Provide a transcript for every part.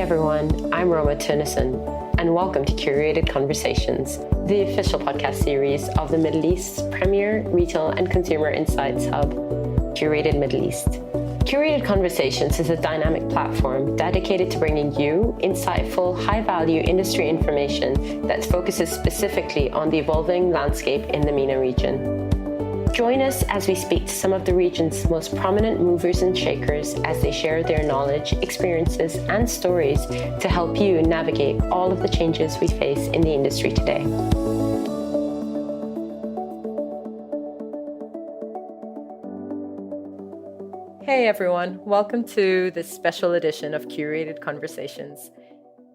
everyone, I'm Rohma Theunissen, and welcome to Curated Conversations, the official podcast series of the Middle East's premier retail and consumer insights hub, Curated Middle East. Curated Conversations is a dynamic platform dedicated to bringing you insightful, high-value industry information that focuses specifically on the evolving landscape in the MENA region. Join us as we speak to some of the region's most prominent movers and shakers as they share their knowledge, experiences, and stories to help you navigate all of the changes we face in the industry today. Hey everyone, welcome to this special edition of Curated Conversations.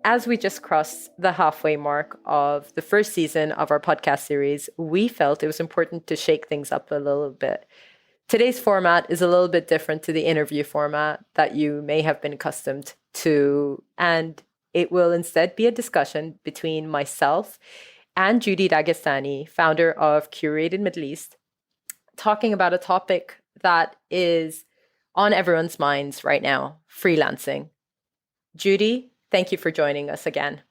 As we just crossed the halfway mark of the first season of our podcast series, we felt it was important to shake things up a little bit. Today's format is a little bit different to the interview format that you may have been accustomed to, and it will instead be a discussion between myself and Judy Daghestani, founder of Curated Middle East, talking about a topic that is on everyone's minds right now, freelancing. Judy, thank you for joining us again.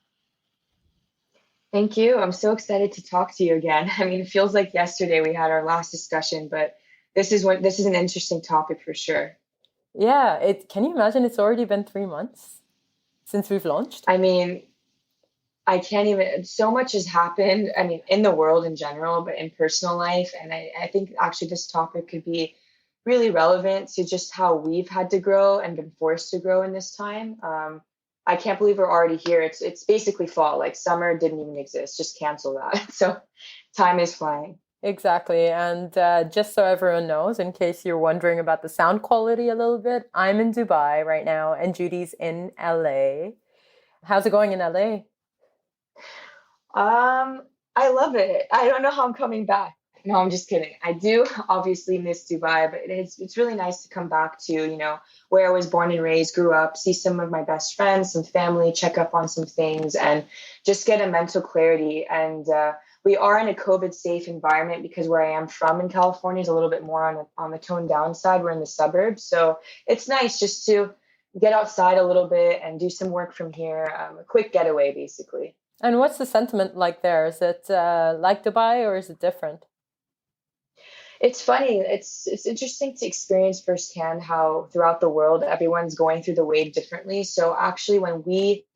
Thank you. I'm so excited to talk to you again. I mean, it feels like yesterday we had our last discussion, but this is an interesting topic for sure. Yeah, can you imagine it's already been 3 months since we've launched? I mean, I can't even, so much has happened, I mean, in the world in general, but in personal life. And I think actually this topic could be really relevant to just how we've had to grow and been forced to grow in this time. I can't believe we're already here. It's basically fall, like summer didn't even exist. Just cancel that. So time is flying. Exactly. And just so everyone knows, in case you're wondering about the sound quality a little bit, I'm in Dubai right now and Judy's in LA. How's it going in LA? I love it. I don't know how I'm coming back. No, I'm just kidding. I do obviously miss Dubai, but it's really nice to come back to, where I was born and raised, grew up, see some of my best friends, some family, check up on some things, and just get a mental clarity. And we are in a COVID safe environment because where I am from in California is a little bit more on the toned down side. We're in the suburbs. So it's nice just to get outside a little bit and do some work from here. A quick getaway, basically. And what's the sentiment like there? Is it like Dubai or is it different? It's funny. It's interesting to experience firsthand how throughout the world everyone's going through the wave differently. So actually, when we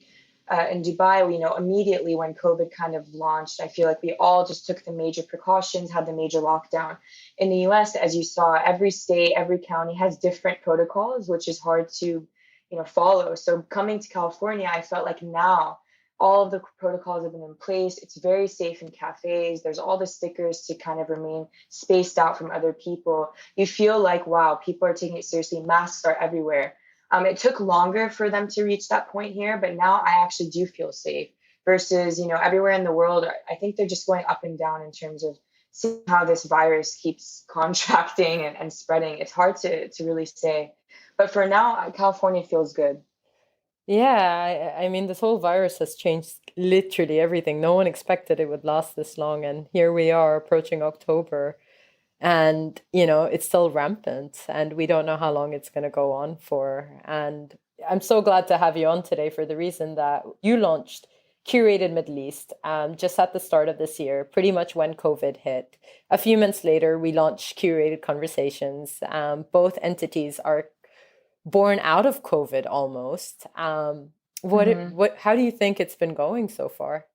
in Dubai, immediately when COVID kind of launched, I feel like we all just took the major precautions, had the major lockdown. In the US, as you saw, every state, every county has different protocols, which is hard to follow. So coming to California, I felt like now all of the protocols have been in place. It's very safe in cafes. There's all the stickers to kind of remain spaced out from other people. You feel like, wow, people are taking it seriously. Masks are everywhere. It took longer for them to reach that point here, but now I actually do feel safe versus, everywhere in the world. I think they're just going up and down in terms of seeing how this virus keeps contracting and spreading. It's hard to really say. But for now, California feels good. Yeah, I mean, this whole virus has changed literally everything. No one expected it would last this long. And here we are approaching October and, it's still rampant and we don't know how long it's going to go on for. And I'm so glad to have you on today for the reason that you launched Curated Middle East just at the start of this year, pretty much when COVID hit. A few months later, we launched Curated Conversations. Both entities are born out of COVID almost. How do you think it's been going so far?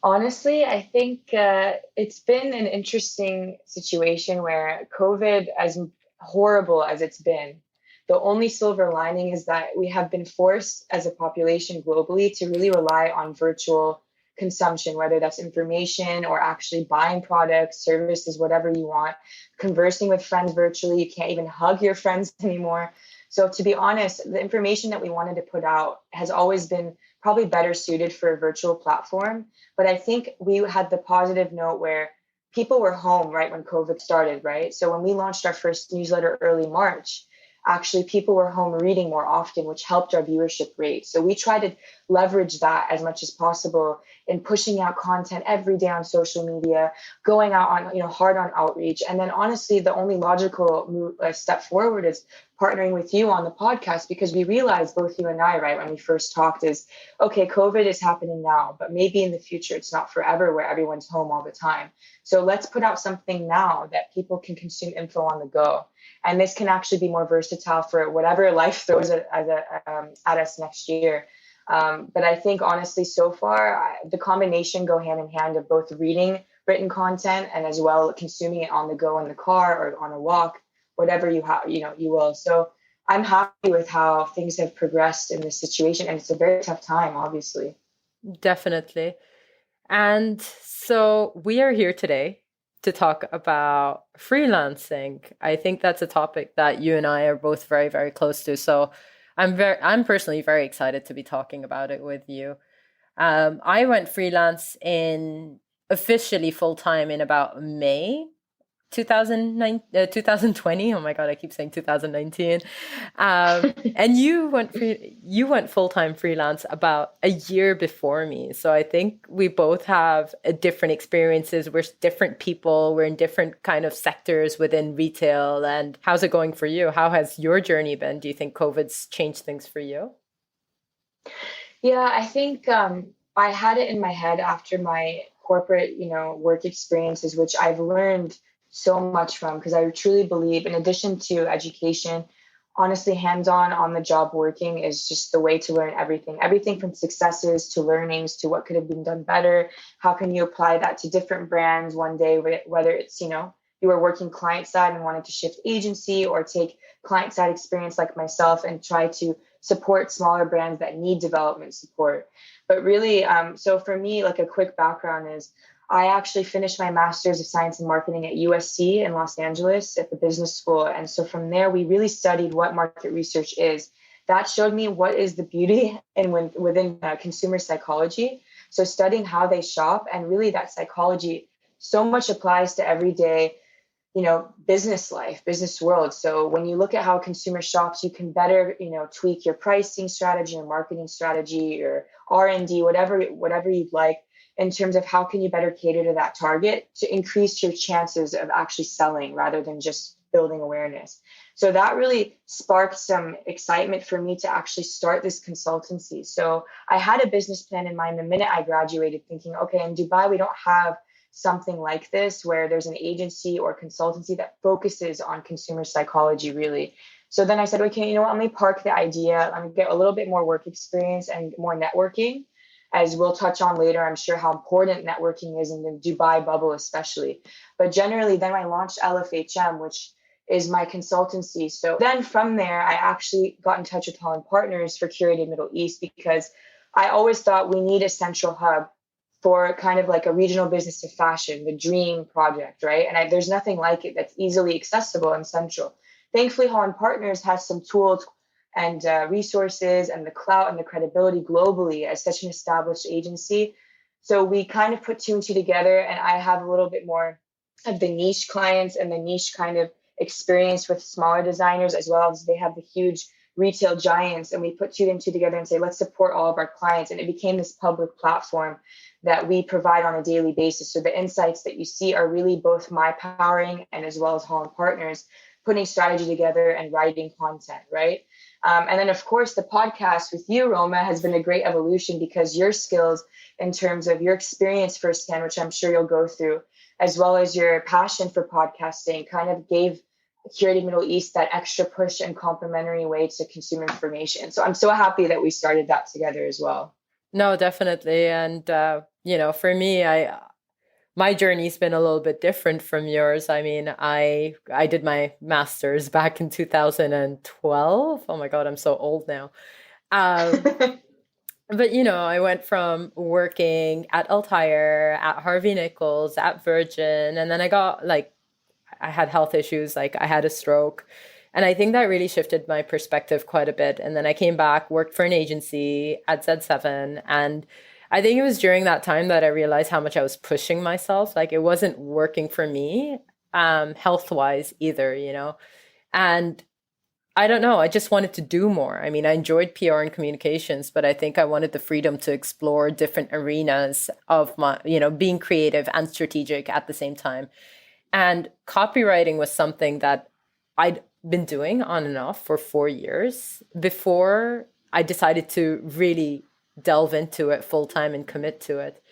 Honestly, I think it's been an interesting situation where COVID, as horrible as it's been, the only silver lining is that we have been forced as a population globally to really rely on virtual consumption, whether that's information or actually buying products, services, whatever you want, conversing with friends virtually. You can't even hug your friends anymore. So to be honest, the information that we wanted to put out has always been probably better suited for a virtual platform. But I think we had the positive note where people were home right when COVID started, right? So when we launched our first newsletter early March, actually people were home reading more often, which helped our viewership rate. So we try to leverage that as much as possible in pushing out content every day on social media, going out on, hard on outreach. And then honestly, the only logical step forward is partnering with you on the podcast, because we realized, both you and I, right, when we first talked, is okay, COVID is happening now, but maybe in the future it's not forever where everyone's home all the time. So let's put out something now that people can consume info on the go. And this can actually be more versatile for whatever life throws at us next year. But I think honestly, so far, the combination go hand in hand of both reading written content and as well consuming it on the go in the car or on a walk, whatever you have, you will. So I'm happy with how things have progressed in this situation. And it's a very tough time, obviously. Definitely. And so we are here today to talk about freelancing. I think that's a topic that you and I are both very, very close to. So I'm personally very excited to be talking about it with you. I went freelance in officially full time in about May 2020. Oh my God, I keep saying 2019. And you went full-time freelance about a year before me. So I think we both have different experiences. We're different people. We're in different kind of sectors within retail. And how's it going for you? How has your journey been? Do you think COVID's changed things for you? Yeah, I think I had it in my head after my corporate, work experiences, which I've learned so much from, because I truly believe, in addition to education, honestly, hands-on on the job working is just the way to learn everything. Everything from successes to learnings to what could have been done better. How can you apply that to different brands one day, whether it's, you were working client side and wanted to shift agency, or take client side experience like myself and try to support smaller brands that need development support. But really, so for me, like a quick background is I actually finished my Master's of Science and Marketing at USC in Los Angeles at the business school. And so from there, we really studied what market research is. That showed me what is the beauty within consumer psychology. So studying how they shop, and really that psychology so much applies to everyday business life, business world. So when you look at how a consumer shops, you can better, tweak your pricing strategy, your marketing strategy, your R&D, whatever you'd like, in terms of how can you better cater to that target to increase your chances of actually selling rather than just building awareness. So that really sparked some excitement for me to actually start this consultancy. So I had a business plan in mind the minute I graduated, thinking, okay, in Dubai, we don't have something like this where there's an agency or consultancy that focuses on consumer psychology, really. So then I said, okay, you know what, let me park the idea. Let me get a little bit more work experience and more networking, as we'll touch on later, I'm sure, how important networking is in the Dubai bubble, especially. But generally, then I launched LFHM, which is my consultancy. So then from there, I actually got in touch with Holland Partners for Curated Middle East, because I always thought we need a central hub for kind of like a regional business of fashion, the dream project, right? And there's nothing like it that's easily accessible and central. Thankfully, Holland Partners has some tools and resources and the clout and the credibility globally as such an established agency. So we kind of put two and two together, and I have a little bit more of the niche clients and the niche kind of experience with smaller designers, as well as they have the huge retail giants. And we put two and two together and say, let's support all of our clients. And it became this public platform that we provide on a daily basis. So the insights that you see are really both my powering and as well as Holland Partners putting strategy together and writing content, right? And then, of course, the podcast with you, Rohma, has been a great evolution, because your skills in terms of your experience firsthand, which I'm sure you'll go through, as well as your passion for podcasting, kind of gave Curated Middle East that extra push and complementary way to consume information. So I'm so happy that we started that together as well. No, definitely. And, for me, my journey's been a little bit different from yours. I mean, I did my master's back in 2012. Oh my God, I'm so old now. Um, but I went from working at Altair, at Harvey Nichols, at Virgin, and then I had health issues, like I had a stroke. And I think that really shifted my perspective quite a bit. And then I came back, worked for an agency at Z7. And I think it was during that time that I realized how much I was pushing myself. Like it wasn't working for me, health-wise either. And I don't know, I just wanted to do more. I mean, I enjoyed PR and communications, but I think I wanted the freedom to explore different arenas of my, being creative and strategic at the same time. And copywriting was something that I'd been doing on and off for 4 years before I decided to really delve into it full time and commit to it.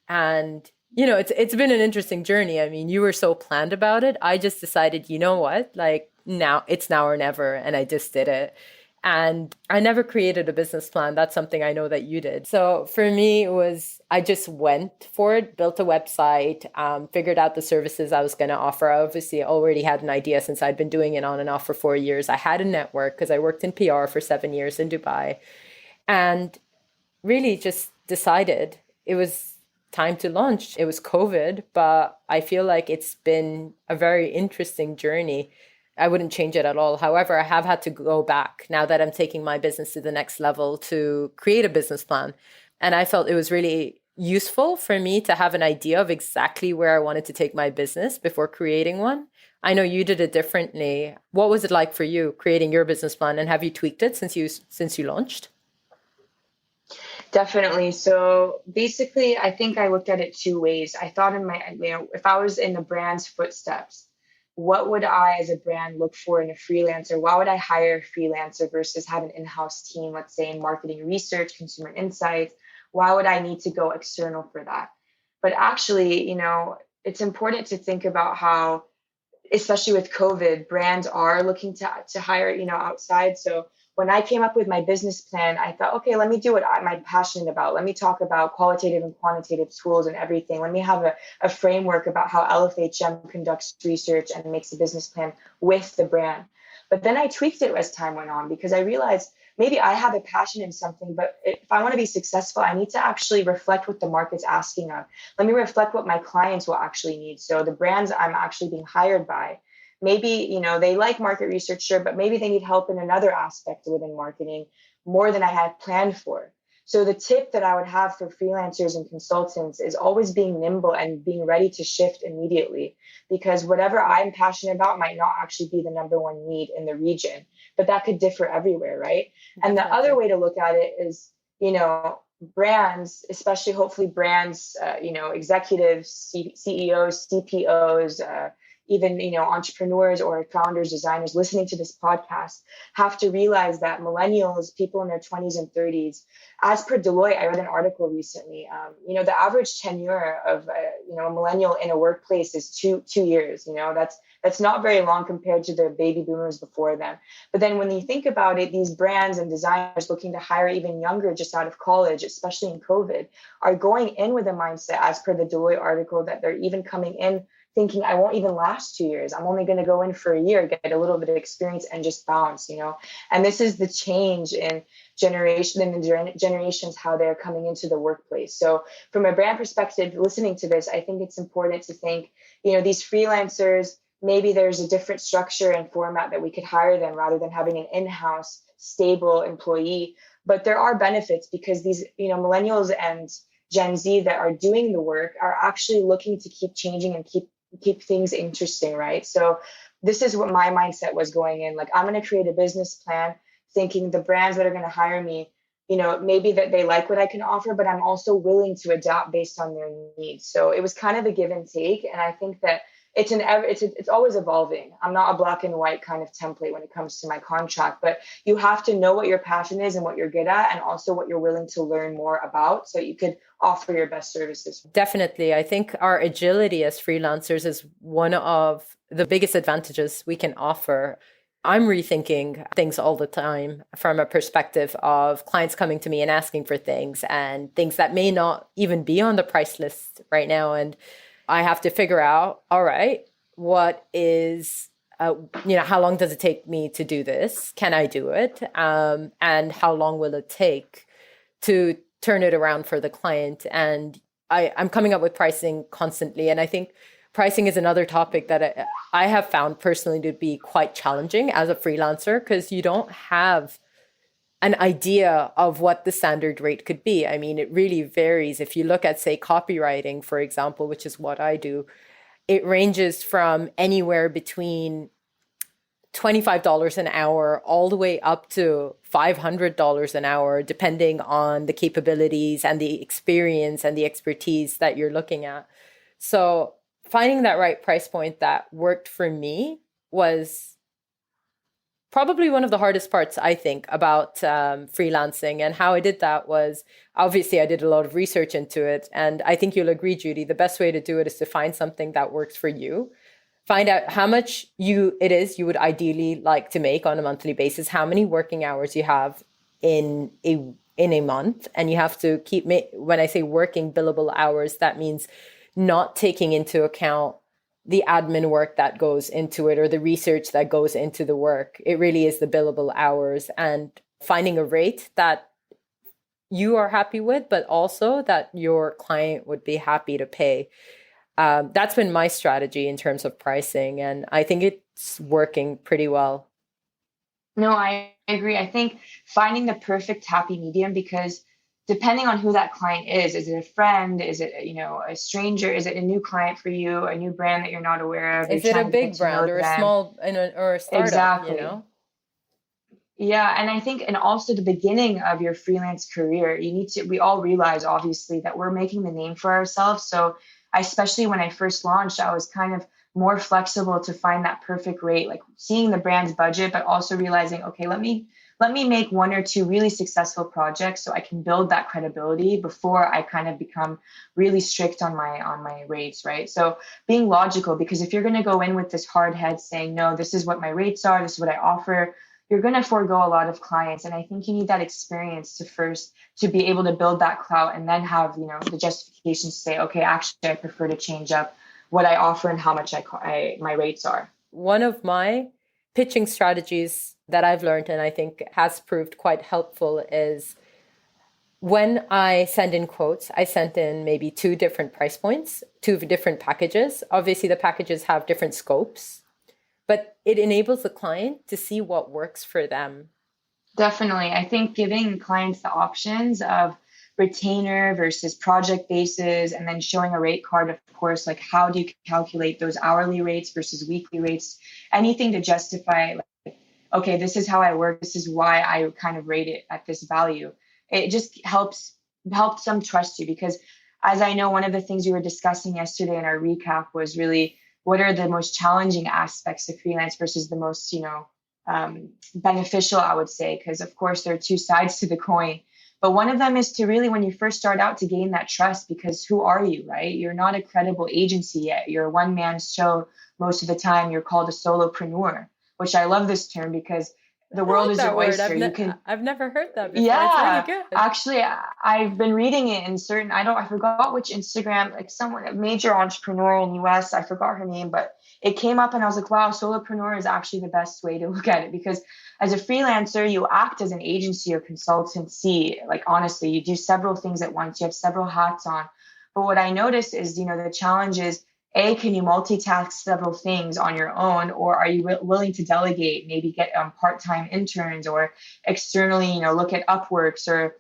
And it's been an interesting journey. I mean, you were so planned about it. I just decided, you know what? Like now, it's now or never, and I just did it. And I never created a business plan. That's something I know that you did. So for me, it was I just went for it, built a website, figured out the services I was going to offer. I obviously already had an idea since I'd been doing it on and off for 4 years. I had a network because I worked in PR for 7 years in Dubai, and really just decided it was time to launch. It was COVID, but I feel like it's been a very interesting journey. I wouldn't change it at all. However, I have had to go back now that I'm taking my business to the next level to create a business plan. And I felt it was really useful for me to have an idea of exactly where I wanted to take my business before creating one. I know you did it differently. What was it like for you creating your business plan, and have you tweaked it since you launched? Definitely. So basically, I think I looked at it two ways. I thought if I was in the brand's footsteps, what would I as a brand look for in a freelancer? Why would I hire a freelancer versus have an in-house team, let's say in marketing research, consumer insights? Why would I need to go external for that? But actually, it's important to think about how, especially with COVID, brands are looking to hire, outside. So when I came up with my business plan, I thought, okay, let me do what I'm passionate about. Let me talk about qualitative and quantitative tools and everything. Let me have a framework about how LFHM conducts research and makes a business plan with the brand. But then I tweaked it as time went on because I realized maybe I have a passion in something, but if I want to be successful, I need to actually reflect what the market's asking of. Let me reflect what my clients will actually need. So the brands I'm actually being hired by, maybe, they like market research, sure, but maybe they need help in another aspect within marketing more than I had planned for. So the tip that I would have for freelancers and consultants is always being nimble and being ready to shift immediately, because whatever I'm passionate about might not actually be the number one need in the region, but that could differ everywhere, right? And the other Definitely. way to look at it is, brands, especially hopefully brands, executives, CEOs, CPOs, even entrepreneurs or founders, designers listening to this podcast have to realize that millennials, people in their 20s and 30s, as per Deloitte, I read an article recently. The average tenure of a millennial in a workplace is two years. That's not very long compared to the baby boomers before them. But then when you think about it, these brands and designers looking to hire even younger, just out of college, especially in COVID, are going in with a mindset, as per the Deloitte article, that they're even coming in thinking I won't even last 2 years. I'm only going to go in for a year, get a little bit of experience and just bounce. And this is the change in generations, how they're coming into the workplace. So from a brand perspective, listening to this, I think it's important to think, these freelancers, maybe there's a different structure and format that we could hire them rather than having an in-house stable employee. But there are benefits because these, millennials and Gen Z that are doing the work are actually looking to keep changing and keep things interesting, right? So this is what my mindset was going in. Like, I'm going to create a business plan thinking the brands that are going to hire me, maybe that they like what I can offer, but I'm also willing to adapt based on their needs. So it was kind of a give and take. And I think that it's always evolving. I'm not a black and white kind of template when it comes to my contract, but you have to know what your passion is and what you're good at, and also what you're willing to learn more about so you could offer your best services. Definitely. I think our agility as freelancers is one of the biggest advantages we can offer. I'm rethinking things all the time from a perspective of clients coming to me and asking for things and things that may not even be on the price list right now. And I have to figure out, all right, what is, how long does it take me to do this? Can I do it? And how long will it take to turn it around for the client? And I'm coming up with pricing constantly. And I think pricing is another topic that I have found personally to be quite challenging as a freelancer, because you don't have an idea of what the standard rate could be. I mean, it really varies. If you look at, say, copywriting, for example, which is what I do, it ranges from anywhere between $25 an hour all the way up to $500 an hour, depending on the capabilities and the experience and the expertise that you're looking at. So finding that right price point that worked for me was probably one of the hardest parts, I think, about freelancing. And how I did that was, obviously, I did a lot of research into it. And I think you'll agree, Judy, the best way to do it is to find something that works for you. Find out how much you would ideally like to make on a monthly basis, how many working hours you have in a month, and you have to keep, when I say working billable hours, that means not taking into account the admin work that goes into it or the research that goes into the work. It really is the billable hours, and finding a rate that you are happy with, but also that your client would be happy to pay. That's been my strategy in terms of pricing, and I think it's working pretty well. No, I agree. I think finding the perfect happy medium, because depending on who that client is it a friend? Is it, a stranger? Is it a new client for you, a new brand that you're not aware of? You're Is it a trying to get big to know brand or a them. small or a startup, Exactly. Yeah, and I think, and also the beginning of your freelance career, we all realize obviously that we're making the name for ourselves. So especially when I first launched, I was kind of more flexible to find that perfect rate, like seeing the brand's budget, but also realizing, okay, let me make one or two really successful projects so I can build that credibility before I kind of become really strict on my rates, right? So being logical, because if you're going to go in with this hard head saying, no, this is what my rates are, this is what I offer, you're going to forego a lot of clients. And I think you need that experience to be able to build that clout, and then have, the justification to say, okay, actually, I prefer to change up what I offer and how much my rates are. One of my pitching strategies that I've learned and I think has proved quite helpful is when I send in quotes, I sent in maybe two different price points, two different packages. Obviously, the packages have different scopes, but it enables the client to see what works for them. Definitely. I think giving clients the options of retainer versus project basis, and then showing a rate card, of course, like how do you calculate those hourly rates versus weekly rates, anything to justify, like, okay, this is how I work, this is why I kind of rate it at this value. It just helps them trust you, because as I know, one of the things we were discussing yesterday in our recap was really what are the most challenging aspects of freelance versus the most, beneficial, I would say, because of course there are two sides to the coin. But one of them is to really, when you first start out, to gain that trust, because who are you, right? You're not a credible agency yet. You're a one-man show most of the time. You're called a solopreneur, which I love this term, because the I world like is your that word. oyster. You can I've never heard that before. It's really Yeah, good. actually, I've been reading it in certain, I forgot which Instagram, like someone, a major entrepreneur in US, I forgot her name, but it came up and I was like, wow, solopreneur is actually the best way to look at it, because as a freelancer, you act as an agency or consultancy. Like, honestly, you do several things at once, you have several hats on. But what I noticed is, the challenge is, can you multitask several things on your own, or are you willing to delegate, maybe get part-time interns, or externally, look at Upworks or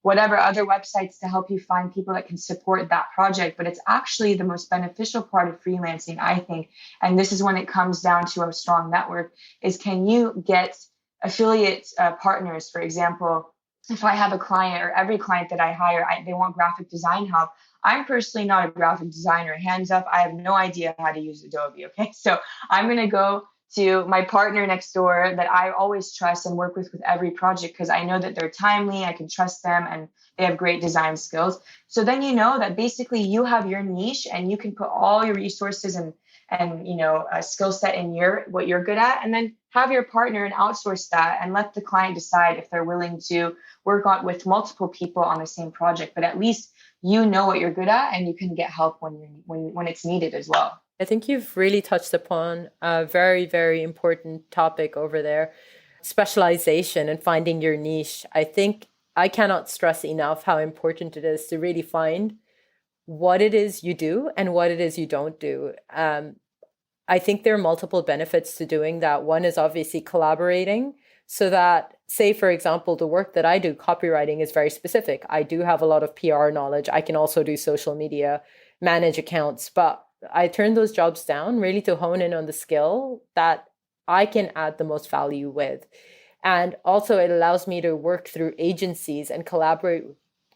whatever other websites to help you find people that can support that project. But it's actually the most beneficial part of freelancing, I think. And this is when it comes down to a strong network, is can you get affiliate partners? For example, if I have a client, or every client that I hire, they want graphic design help. I'm personally not a graphic designer. Hands up, I have no idea how to use Adobe. Okay. So I'm going to go to my partner next door that I always trust and work with every project, because I know that they're timely, I can trust them, and they have great design skills. So then you know that basically you have your niche, and you can put all your resources and a skill set in what you're good at, and then have your partner and outsource that, and let the client decide if they're willing to work on with multiple people on the same project. But at least you know what you're good at, and you can get help when it's needed as well. I think you've really touched upon a very, very important topic over there, specialization and finding your niche. I think I cannot stress enough how important it is to really find what it is you do and what it is you don't do. I think there are multiple benefits to doing that. One is obviously collaborating, so that, say, for example, the work that I do, copywriting, is very specific. I do have a lot of PR knowledge. I can also do social media, manage accounts, but I turn those jobs down really to hone in on the skill that I can add the most value with. And also, it allows me to work through agencies and collaborate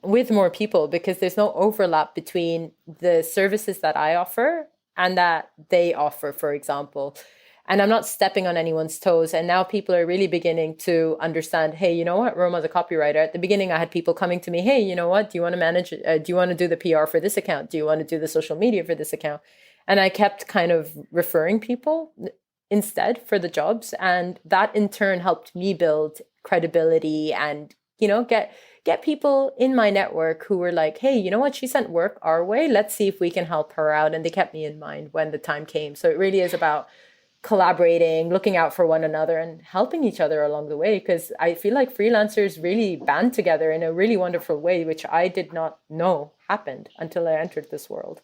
with more people, because there's no overlap between the services that I offer and that they offer, for example. And I'm not stepping on anyone's toes. And now people are really beginning to understand, hey, you know what, Roma's a copywriter. At the beginning, I had people coming to me, hey, you know what, do you want to manage, do you want to do the PR for this account? Do you want to do the social media for this account? And I kept kind of referring people instead for the jobs. And that in turn helped me build credibility and, you know, get people in my network who were like, hey, you know what, she sent work our way. Let's see if we can help her out. And they kept me in mind when the time came. So it really is about collaborating, looking out for one another and helping each other along the way. Because I feel like freelancers really band together in a really wonderful way, which I did not know happened until I entered this world.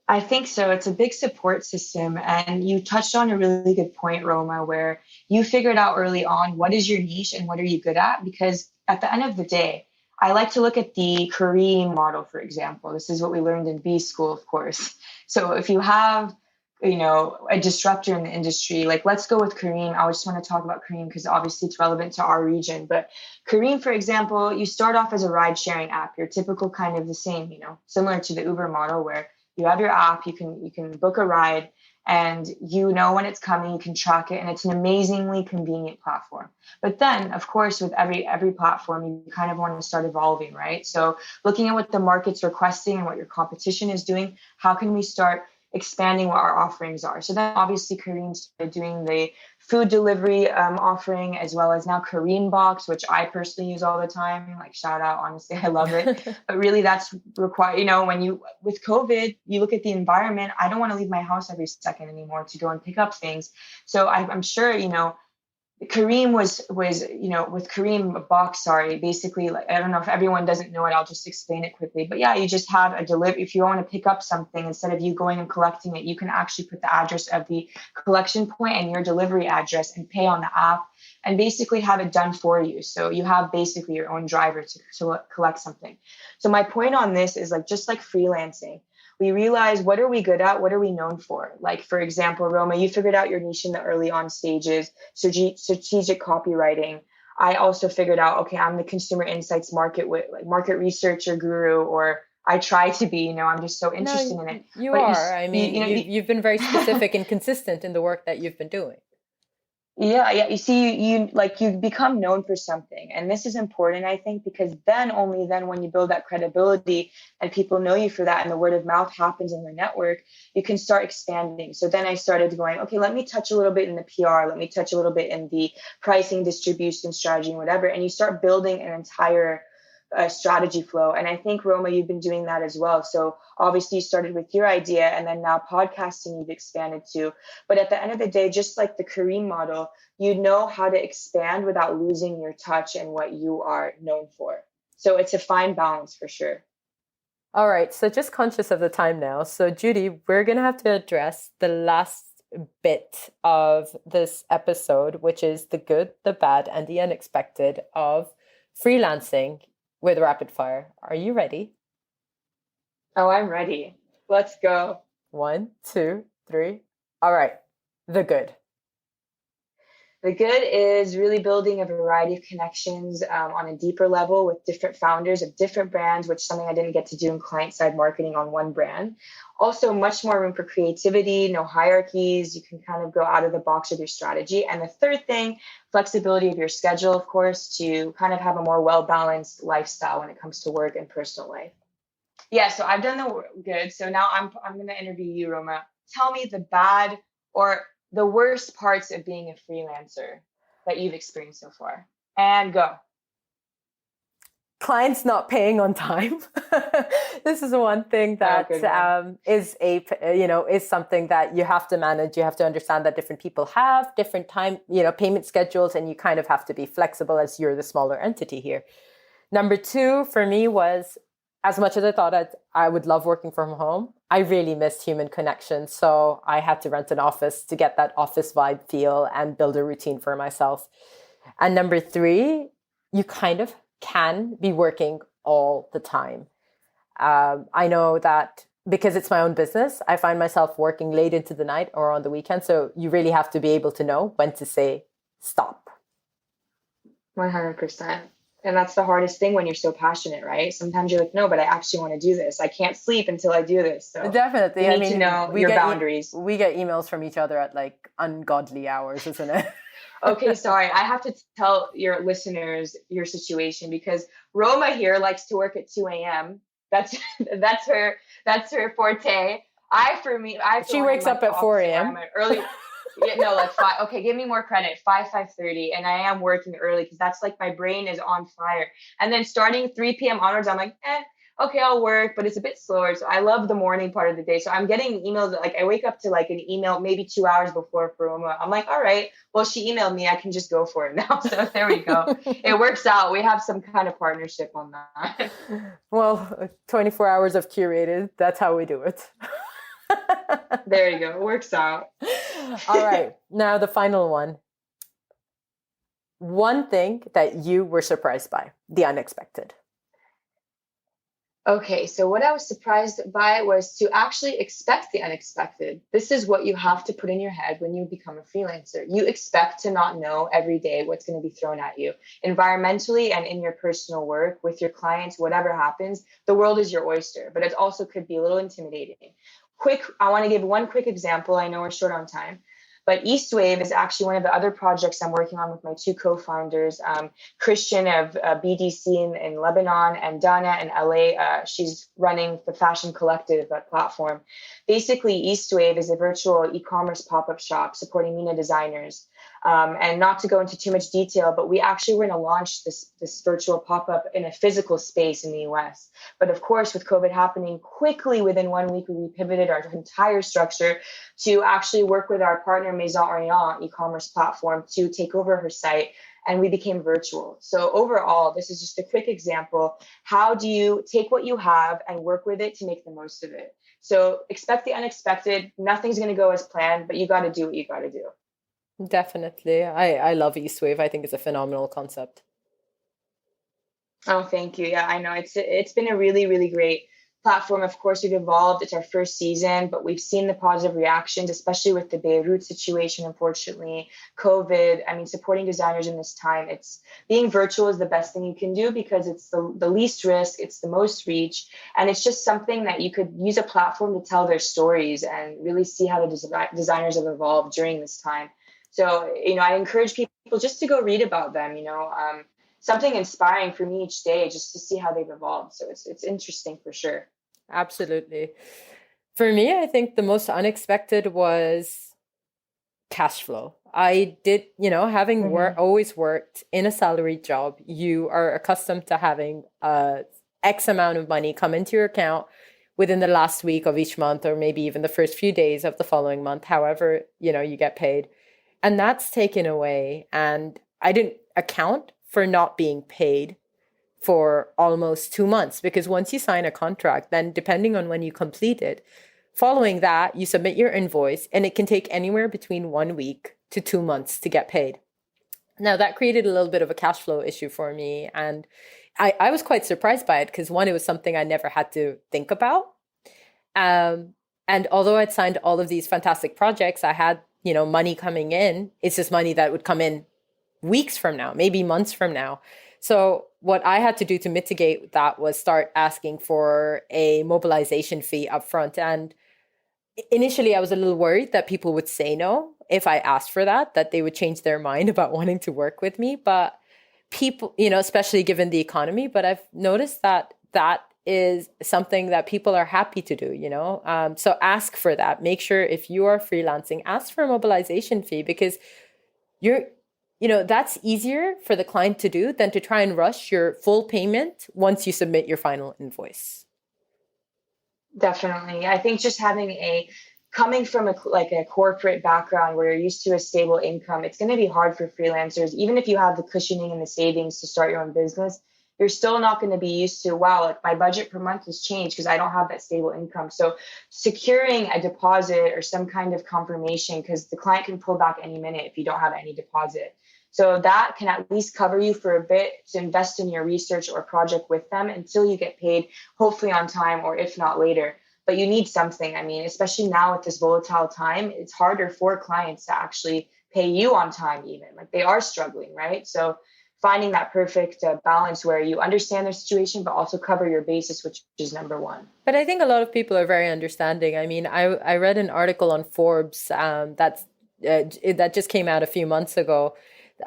I think so. It's a big support system. And you touched on a really good point, Roma, where you figured out early on what is your niche and what are you good at? Because at the end of the day, I like to look at the Kareem model, for example. This is what we learned in B school, of course. So if you have, you know, a disruptor in the industry, like let's go with Kareem. I just want to talk about Kareem because obviously it's relevant to our region. But Kareem, for example, you start off as a ride sharing app. Your typical kind of the same, you know, similar to the Uber model where you have your app, you can book a ride and you know when it's coming, you can track it, and it's an amazingly convenient platform. But then, of course, with every platform, you kind of want to start evolving, right? So looking at what the market's requesting and what your competition is doing, how can we start expanding what our offerings are? So then obviously Kareem started doing the food delivery offering, as well as now Kareem Box, which I personally use all the time. Like shout out, honestly, I love it. But really that's required, you know, when you, with COVID, you look at the environment, I don't want to leave my house every second anymore to go and pick up things. So I'm sure, you know, Kareem was you know, with Kareem Box, sorry, basically, like, I don't know if everyone doesn't know it, I'll just explain it quickly. But yeah, you just have a delivery. If you want to pick up something, instead of you going and collecting it, you can actually put the address of the collection point and your delivery address and pay on the app and basically have it done for you. So you have basically your own driver to collect something. So my point on this is like, just like freelancing, we realize what are we good at? What are we known for? Like, for example, Roma, you figured out your niche in the early on stages, strategic copywriting. I also figured out, okay, I'm the consumer insights market researcher guru, or I try to be, you know, I'm just so interested in it. You But are. I mean, you know, you've been very specific and consistent in the work that you've been doing. yeah. You see, you become known for something. And this is important, I think, because then only then when you build that credibility and people know you for that and the word of mouth happens in your network, you can start expanding. So then I started going, okay, let me touch a little bit in the PR, let me touch a little bit in the pricing, distribution strategy, and whatever. And you start building an entire strategy flow. And I think, Roma, you've been doing that as well. So obviously you started with your idea and then now podcasting you've expanded to. But at the end of the day, just like the Kareem model, you know how to expand without losing your touch and what you are known for. So it's a fine balance for sure. All right. So just conscious of the time now. So Judy, we're going to have to address the last bit of this episode, which is the good, the bad, and the unexpected of freelancing with rapid fire. Are you ready? Oh, I'm ready. Let's go. 1, 2, 3. All right. The good. The good is really building a variety of connections on a deeper level with different founders of different brands, which is something I didn't get to do in client-side marketing on one brand. Also, much more room for creativity, no hierarchies. You can kind of go out of the box with your strategy. And the third thing, flexibility of your schedule, of course, to kind of have a more well-balanced lifestyle when it comes to work and personal life. Yeah, so I've done the good. So now I'm going to interview you, Roma. Tell me the bad or the worst parts of being a freelancer that you've experienced so far. And go. Clients not paying on time. This is one thing that is something that you have to manage. You have to understand that different people have different time, payment schedules, and you kind of have to be flexible as you're the smaller entity here. Number 2 for me was, as much as I thought I would love working from home, I really missed human connection. So I had to rent an office to get that office vibe feel and build a routine for myself. And number 3, you kind of can be working all the time. I know that because it's my own business, I find myself working late into the night or on the weekend. So you really have to be able to know when to say stop. 100%. And that's the hardest thing when you're so passionate, right? Sometimes you're like, no, but I actually want to do this. I can't sleep until I do this. So Definitely. you I need to mean, know your boundaries. we get emails from each other at like ungodly hours, isn't it? Okay, sorry. I have to tell your listeners your situation because Roma here likes to work at 2 a.m. That's that's her that's her forte. I for She one am wakes at up the at 4 opposite where I'm a.m. an early. Yeah, no, like five. Okay, give me more credit. 5:30, and I am working early because that's like my brain is on fire. And then starting 3 p.m. onwards, I'm like, okay, I'll work, but it's a bit slower. So I love the morning part of the day. So I'm getting emails like I wake up to like an email maybe 2 hours before for Roma. I'm like, all right, well, she emailed me. I can just go for it now. So there we go. It works out. We have some kind of partnership on that. Well, 24 hours of curated. That's how we do it. There you go. It works out. All right. Now, the final one. One thing that you were surprised by, the unexpected. Okay, so what I was surprised by was to actually expect the unexpected. This is what you have to put in your head when you become a freelancer. You expect to not know every day what's going to be thrown at you. Environmentally and in your personal work, with your clients, whatever happens, the world is your oyster, but it also could be a little intimidating. I want to give one quick example. I know we're short on time. But Eastwave is actually one of the other projects I'm working on with my two co-founders, Christian of BDC in Lebanon and Dana in LA. She's running the Fashion Collective platform. Basically, Eastwave is a virtual e-commerce pop-up shop supporting MENA designers. And not to go into too much detail, but we actually were going to launch this virtual pop-up in a physical space in the US. But of course, with COVID happening quickly within 1 week, we pivoted our entire structure to actually work with our partner Maison Orient e-commerce platform to take over her site, and we became virtual. So overall, this is just a quick example. How do you take what you have and work with it to make the most of it? So expect the unexpected. Nothing's going to go as planned, but you got to do what you got to do. Definitely. I love Eastwave. I think it's a phenomenal concept. Oh, thank you. Yeah, I know it's been a really, really great platform. Of course, we've evolved. It's our first season, but we've seen the positive reactions, especially with the Beirut situation, unfortunately, COVID. I mean, supporting designers in this time, it's being virtual is the best thing you can do because it's the least risk, it's the most reach, and it's just something that you could use a platform to tell their stories and really see how the designers have evolved during this time. So, I encourage people just to go read about them, something inspiring for me each day just to see how they've evolved. So it's interesting for sure. Absolutely. For me, I think the most unexpected was cash flow. I did, having always worked in a salaried job, you are accustomed to having X amount of money come into your account within the last week of each month, or maybe even the first few days of the following month, however, you get paid. And that's taken away. And I didn't account for not being paid for almost 2 months, because once you sign a contract, then depending on when you complete it, following that, you submit your invoice, and it can take anywhere between 1 week to 2 months to get paid. Now, that created a little bit of a cash flow issue for me. And I was quite surprised by it because, one, it was something I never had to think about. And although I'd signed all of these fantastic projects, I had, money coming in. It's just money that would come in weeks from now, maybe months from now. So what I had to do to mitigate that was start asking for a mobilization fee upfront. And initially, I was a little worried that people would say no if I asked for that they would change their mind about wanting to work with me. But people, especially given the economy, but I've noticed that is something that people are happy to do, so ask for that. Make sure if you are freelancing, ask for a mobilization fee, because that's easier for the client to do than to try and rush your full payment once you submit your final invoice. Definitely. I think just coming from a corporate background where you're used to a stable income, it's going to be hard for freelancers. Even if you have the cushioning and the savings to start your own business, you're still not going to be used to, wow, like my budget per month has changed because I don't have that stable income. So securing a deposit or some kind of confirmation, because the client can pull back any minute if you don't have any deposit. So that can at least cover you for a bit to invest in your research or project with them until you get paid, hopefully on time, or if not later. But you need something. I mean, especially now with this volatile time, it's harder for clients to actually pay you on time even. Like they are struggling, right? So finding that perfect balance where you understand their situation, but also cover your basis, which is number one. But I think a lot of people are very understanding. I mean, I read an article on Forbes that just came out a few months ago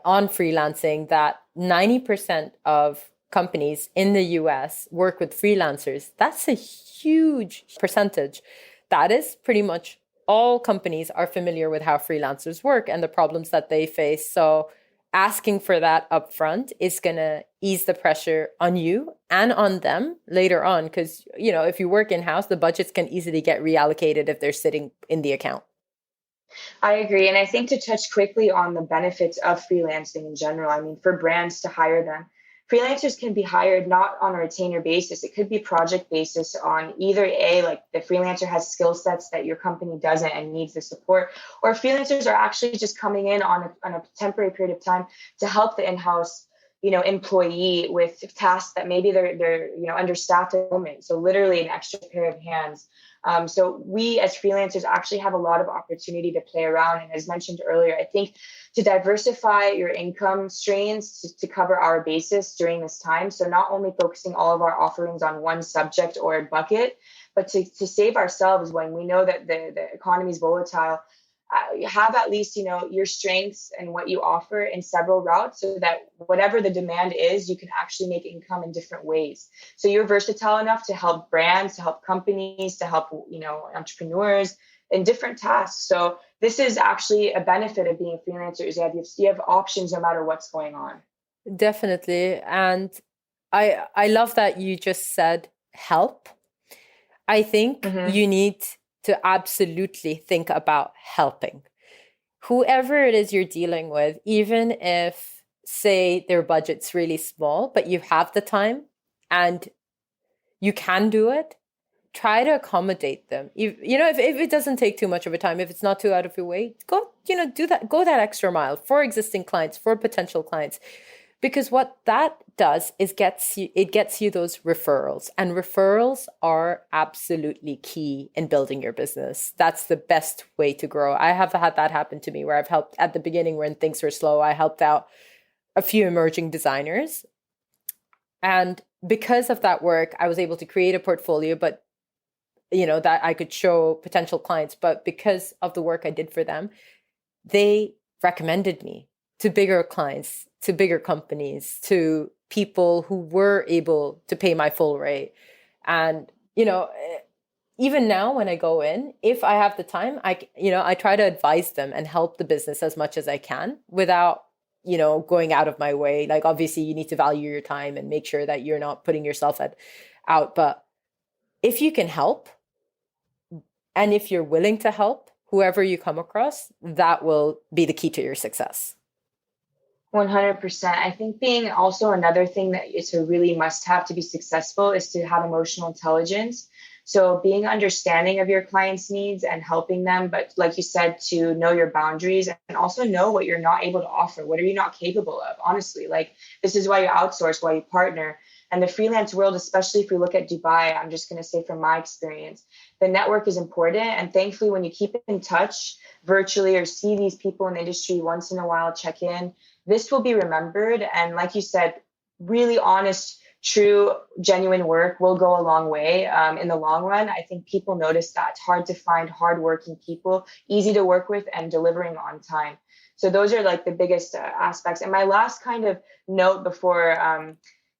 on freelancing that 90% of companies in the US work with freelancers. That's a huge percentage. That is pretty much all companies are familiar with how freelancers work and the problems that they face. So asking for that upfront is going to ease the pressure on you and on them later on. Because, if you work in-house, the budgets can easily get reallocated if they're sitting in the account. I agree. And I think to touch quickly on the benefits of freelancing in general, I mean, for brands to hire them, freelancers can be hired not on a retainer basis. It could be project basis on either like the freelancer has skill sets that your company doesn't and needs the support, or freelancers are actually just coming in on a temporary period of time to help the in-house employee with tasks that maybe they're understaffed at the moment. So literally an extra pair of hands. So we as freelancers actually have a lot of opportunity to play around. And as mentioned earlier, I think to diversify your income streams to cover our basis during this time. So not only focusing all of our offerings on one subject or bucket, but to save ourselves when we know that the economy is volatile, have at least, your strengths and what you offer in several routes so that whatever the demand is, you can actually make income in different ways. So you're versatile enough to help brands, to help companies, to help, entrepreneurs in different tasks. So this is actually a benefit of being a freelancer is you have options no matter what's going on. Definitely. And I love that you just said help. I think you need to absolutely think about helping whoever it is you're dealing with, even if, say, their budget's really small, but you have the time and you can do it. Try to accommodate them. If it doesn't take too much of a time, if it's not too out of your way, go, do that, go that extra mile for existing clients, for potential clients. Because what that does is gets you those referrals, and referrals are absolutely key in building your business. That's the best way to grow. I have had that happen to me where I've helped at the beginning when things were slow. I helped out a few emerging designers. And because of that work, I was able to create a portfolio, but that I could show potential clients. But because of the work I did for them, they recommended me to bigger clients, to bigger companies, to people who were able to pay my full rate. And, even now when I go in, if I have the time, I try to advise them and help the business as much as I can without, going out of my way. Like, obviously you need to value your time and make sure that you're not putting yourself out. But if you can help, and if you're willing to help whoever you come across, that will be the key to your success. 100%. I think being also another thing that is a really must have to be successful is to have emotional intelligence. So being understanding of your clients' needs and helping them, but like you said, to know your boundaries and also know what you're not able to offer. What are you not capable of? Honestly, like this is why you outsource, why you partner. And the freelance world, especially if we look at Dubai, I'm just going to say from my experience, the network is important. And thankfully, when you keep in touch virtually or see these people in the industry once in a while, check in, this will be remembered. And like you said, really honest, true, genuine work will go a long way in the long run. I think people notice that. It's hard to find hardworking people, easy to work with and delivering on time. So those are like the biggest aspects. And my last kind of note before,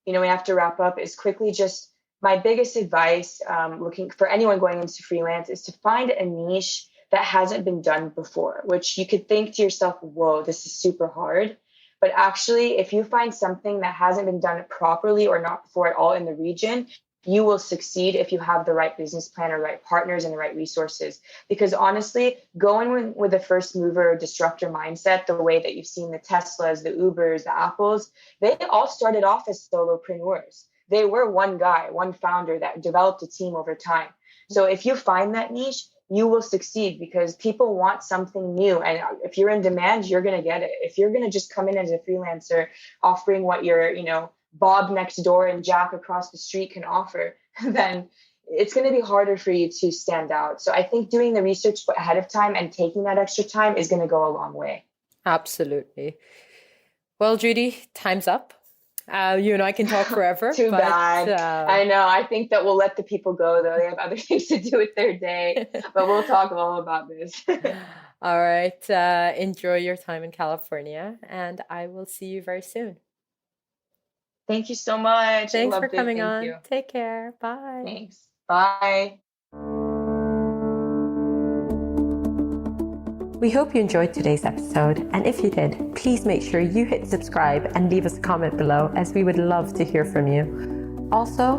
we have to wrap up is quickly just my biggest advice looking for anyone going into freelance is to find a niche that hasn't been done before, which you could think to yourself, whoa, this is super hard. But actually, if you find something that hasn't been done properly or not before at all in the region, you will succeed if you have the right business plan or right partners and the right resources. Because honestly, going with a first mover disruptor mindset, the way that you've seen the Teslas, the Ubers, the Apples, they all started off as solopreneurs. They were one guy, one founder that developed a team over time. So if you find that niche, you will succeed because people want something new. And if you're in demand, you're going to get it. If you're going to just come in as a freelancer offering what your, Bob next door and Jack across the street can offer, then it's going to be harder for you to stand out. So I think doing the research ahead of time and taking that extra time is going to go a long way. Absolutely. Well, Judy, time's up. You and I can talk forever. Too bad. I know. I think that we'll let the people go, though. They have other things to do with their day. But we'll talk all about this. All right. Enjoy your time in California, and I will see you very soon. Thank you so much. Thanks for coming Thank on. you. Take care. Bye. Thanks. Bye. We hope you enjoyed today's episode, and if you did, please make sure you hit subscribe and leave us a comment below, as we would love to hear from you. Also,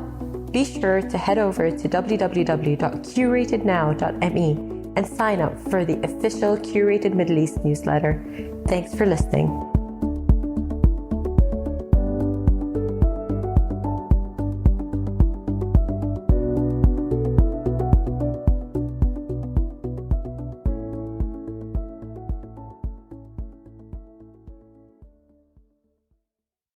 be sure to head over to www.curatednow.me and sign up for the official Curated Middle East newsletter. Thanks for listening.